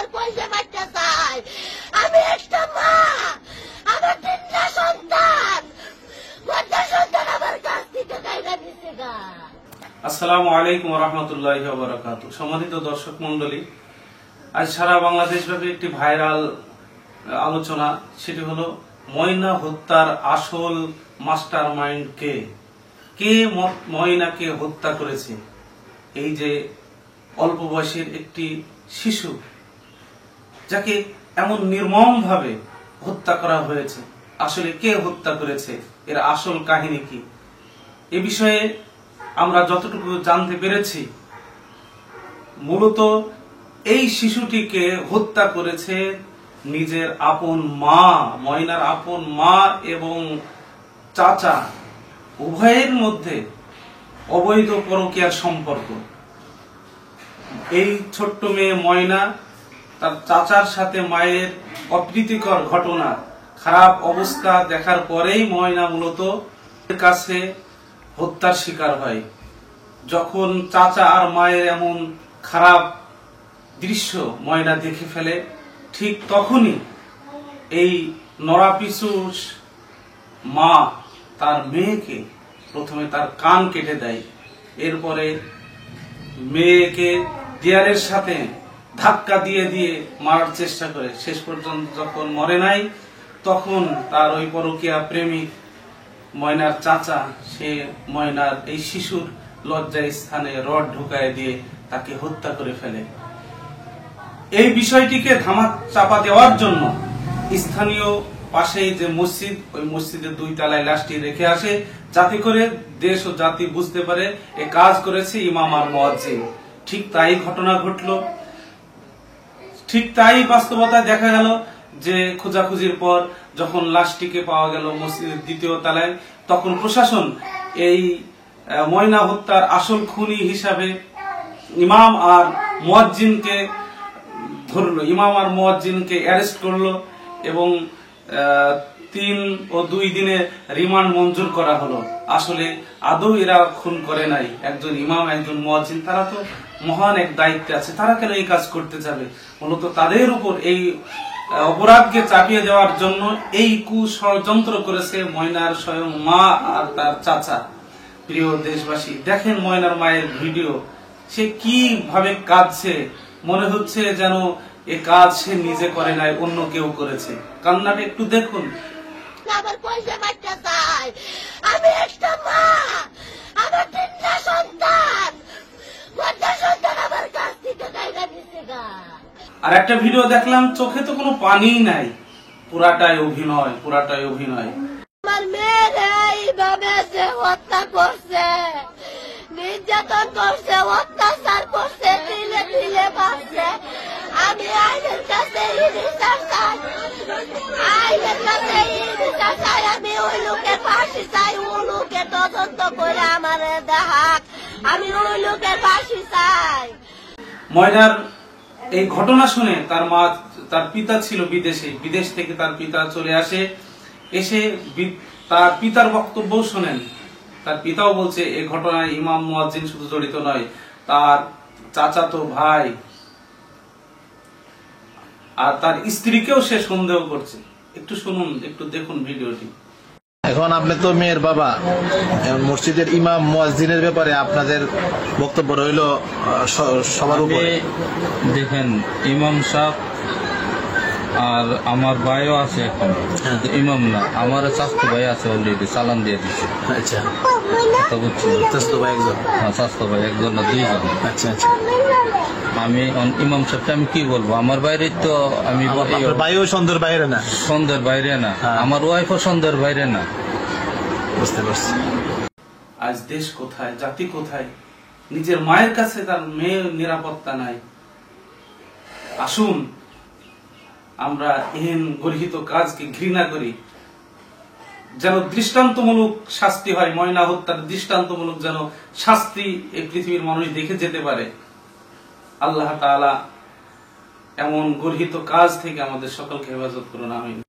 আমার পয়সা বাচ্চা চাই। আমি একটা মা, আমার তিনটা সন্তান, একটা সন্তান আমার কাছ থেকে কাইরা নিছে গা। আসসালামু আলাইকুম ওয়া রাহমাতুল্লাহি ওয়া বারাকাতুহু। সম্মানিত দর্শক মণ্ডলী, আজ সারা বাংলাদেশব্যাপী একটি ভাইরাল আলোচনা, সেটি হলো ময়না হত্যার আসল মাস্টার মাইন্ড কে? কে ময়নাকে হত্যা করেছে? এই যে অল্প বয়সের একটি শিশু, যাকে এমন নির্মমভাবে হত্যা করা হয়েছে, আসলে কে হত্যা করেছে? এর আসল কাহিনী কি? এ বিষয়ে আমরা যতটুকু জানতে পেরেছি, মূলত এই শিশুটিকে হত্যা করেছে নিজের আপন মা, ময়নার আপন মা এবং চাচা, উভয়ের মধ্যে অবৈধ পরকীয়ার সম্পর্ক। এই ছোট্ট মেয়ে ময়না তার চাচার সাথে মায়ের অপ্রীতিকর ঘটনা, খারাপ অবস্থা দেখার পরেই ময়না মূলত কাছে হত্যার শিকার হয়। যখন চাচা আর মায়ের এমন খারাপ দৃশ্য ময়না দেখে ফেলে, ঠিক তখনই এই নরাপিছু মা তার মেয়েকে প্রথমে তার কান কেটে দেয়, এরপরে মেয়েকে দেয়ালের সাথে ধাক্কা দিয়ে দিয়ে মারার চেষ্টা করে। শেষ পর্যন্ত যখন মরে নাই, তখন তার ওই পরকীয়া প্রেমিক ময়নার চাচা, সে ময়নার এই শিশুর লজ্জা স্থানে রড ঢুকায় দিয়ে তাকে হত্যা করে ফেলে। এই বিষয়টিকে ধামা চাপা দেওয়ার জন্য স্থানীয় পাশেই যে মসজিদ, ওই মসজিদের 2 তলায় লাশটি রেখে আসে, যাতে করে দেশ ও জাতি বুঝতে পারে এ কাজ করেছে ইমাম আর মুয়াজ্জিন। ঠিক তাই ঘটনা ঘটলো, ঠিক তাই বাস্তবতা দেখা গেল যে খোঁজাখুঁজির পর যখন লাশটিকে পাওয়া গেল মসজিদের 2য় তলায়, তখন প্রশাসন এই ময়না হত্যার আসল খুনি হিসাবে ইমাম আর মুয়াজ্জিনকে ধরলো, ইমাম আর মুয়াজ্জিনকে অ্যারেস্ট করলো এবং 3 ও 2 দিনে রিমান্ড মঞ্জুর করা হলো। আসলে আদৌ এরা খুন করে নাই। একজন ইমাম, একজন মুয়াজ্জিন, তারা তো মহান এক দায়িত্বে আছে, তারা কেন এই কাজ করতে যাবে? মূলত তাদের উপর এই অপরাধকে চাপিয়ে দেওয়ার জন্য এই কুষড়যন্ত্র করেছে ময়নার স্বয়ং মা আর তার চাচা। প্রিয় দেশবাসী, দেখেন ময়নার মায়ের ভিডিও, সে কিভাবে কাঁদছে, মনে হচ্ছে যেন এ কাজ সে নিজে করে নাই, অন্য কেউ করেছে। কান্নাটা একটু দেখুন। আমার পয়সা বাচ্চা চাই। আমি একটা মা, আমার তিনটা সন্তান, একটা সন্তান আমার কাছ থেকে কাইরা নিছে গা। আর একটা ভিডিও দেখলাম, চোখে তো কোনো পানিই নাই, পুরাটাই অভিনয়, পুরাটাই অভিনয়। আমার মেয়ের এইভাবে সে হত্যা করছে, নির্যাতন করছে, অত্যাচার করছে, তিলে তিলে মারছে। আমি আইনের কাছে বিচার চাই, আইনের কাছে বিচার চাই। আমি ওই লোকের ফাঁসি চাই, ওই লোকের তদন্ত করে আমার দেখাক। আমি ওই লোকের ফাঁসি চাই। ময়নার এই ঘটনা শুনে তার মা, তার পিতা ছিল বিদেশে, বিদেশ থেকে তার পিতা চলে আসে, এসে তার পিতার বক্তব্য শোনেন। তার পিতাও বলছে এই ঘটনায় ইমাম মুয়াজ্জিন শুধু জড়িত নয়, তার চাচাতো ভাই আর তার স্ত্রীকেও সে সন্দেহ করছে। একটু শুনুন, একটু দেখুন ভিডিওটি। এখন আপনি তো মেয়ের বাবা, মসজিদের ইমাম মুয়াজ্জিনের ব্যাপারে আপনাদের বক্তব্য রইল সবার উপরে। দেখেন, ইমাম সাহেব আর আমার ভাইও আছে, এখন ইমাম না, আমার চাচাতো ভাই আছে, অলরেডি চালান দিয়ে দিচ্ছে। আচ্ছা, কথা বুঝছি, চাচাতো ভাই একজন। হ্যাঁ, চাচাতো ভাই একজন না 2 জন। আচ্ছা আচ্ছা, আমি ইমাম সাহেবকে আমি কি বলবো? আমার বাইরে তো আমি ভাইও সন্দেহের বাইরে না, সন্ধ্যের বাইরে না, আমার ওয়াইফও সন্ধ্যের বাইরে না। বুঝতে পারছি। আজ দেশ কোথায়, জাতি কোথায়? নিজের মায়ের কাছে তার মেয়ের নিরাপত্তা নাই। আসুন আমরা এহেন গর্হিত কাজকে ঘৃণা করি, যেন দৃষ্টান্তমূলক শাস্তি হয়। ময়না হত্যার দৃষ্টান্তমূলক যেন শাস্তি এই পৃথিবীর মানুষ দেখে যেতে পারে। আল্লাহ তাআলা এমন গর্হিত কাজ থেকে আমাদের সকলকে হেফাজত করুন। আমিন।